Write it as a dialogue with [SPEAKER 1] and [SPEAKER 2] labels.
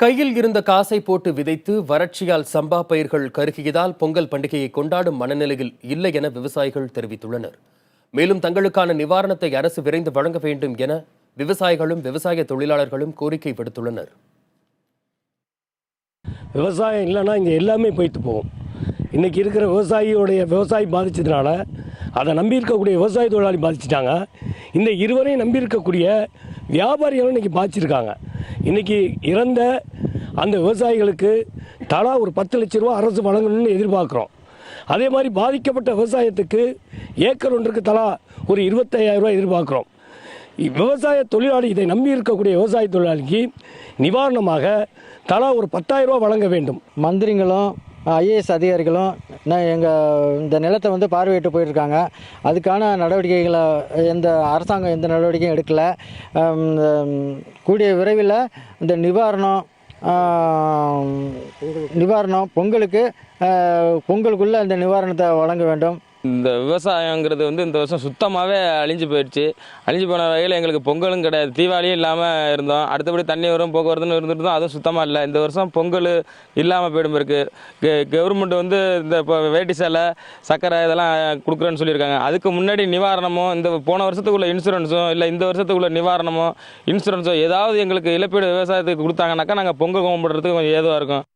[SPEAKER 1] கையில் இருந்த காசை போட்டு விதைத்து வறட்சியால் சம்பா பயிர்கள் கருகியதால் பொங்கல் பண்டிகையை கொண்டாடும் மனநிலையில் இல்லை என விவசாயிகள் தெரிவித்துள்ளனர். மேலும் தங்களுக்கான நிவாரணத்தை அரசு விரைந்து வழங்க வேண்டும் என விவசாயிகளும் விவசாய தொழிலாளர்களும் கோரிக்கை விடுத்துள்ளனர்.
[SPEAKER 2] விவசாயம் இல்லைன்னா இங்கே எல்லாமே போய்த்து போகும். இன்றைக்கி இருக்கிற விவசாயி பாதிச்சதுனால அதை நம்பி இருக்கக்கூடிய விவசாய தொழிலாளி பாதிச்சிட்டாங்க. இந்த இருவரையும் நம்பி இருக்கக்கூடிய வியாபாரிகளும் இன்றைக்கி பாதிச்சிருக்காங்க. இன்றைக்கி இறந்த அந்த விவசாயிகளுக்கு தலா ஒரு 10 லட்ச ரூபா அரசு வழங்கணும்னு எதிர்பார்க்குறோம். அதே மாதிரி பாதிக்கப்பட்ட விவசாயத்துக்கு ஏக்கர் ஒன்றுக்கு தலா ஒரு 25,000 ரூபா எதிர்பார்க்குறோம். விவசாய தொழிலாளி இதை நம்பி இருக்கக்கூடிய விவசாய தொழிலாளிக்கு நிவாரணமாக தலா ஒரு 10,000 ரூபா வழங்க வேண்டும்.
[SPEAKER 3] மந்திரிகளும் ஐஏஎஸ் அதிகாரிகளும் இந்த நிலத்தை பார்வையிட்டு போயிருக்காங்க. அதுக்கான நடவடிக்கைகளை அரசாங்கம் எந்த நடவடிக்கையும் எடுக்கலை. கூடிய விரைவில் இந்த நிவாரணம் பொங்கலுக்குள்ளே இந்த நிவாரணத்தை வழங்க வேண்டும்.
[SPEAKER 4] இந்த விவசாயங்கிறது இந்த வருஷம் சுத்தமாகவே அழிஞ்சு போயிடுச்சு. அழிஞ்சு போன வகையில் எங்களுக்கு பொங்கலும் கிடையாது, தீபாவளியும் இல்லாமல் இருந்தோம். அடுத்தபடி தண்ணி வரும், போக்குவரத்துன்னு இருந்துட்டு அதுவும் சுத்தமாக இல்லை. இந்த வருஷம் பொங்கல் இல்லாமல் போயிடும் இருக்குது. கவர்மெண்ட் இந்த இப்போ வேட்டி சேலை, சக்கரை இதெல்லாம் கொடுக்குறேன்னு சொல்லியிருக்காங்க. அதுக்கு முன்னாடி நிவாரணமும் இந்த போன வருஷத்துக்குள்ள இன்சூரன்ஸும் இல்லை இந்த வருஷத்துக்குள்ள நிவாரணமோ இன்சூரன்ஸோ ஏதாவது எங்களுக்கு இழப்பீடு விவசாயத்துக்கு கொடுத்தாங்கனாக்கா நாங்கள் பொங்கல் கும்பிட்றதுக்கு கொஞ்சம் ஏதுவாக இருக்கும்.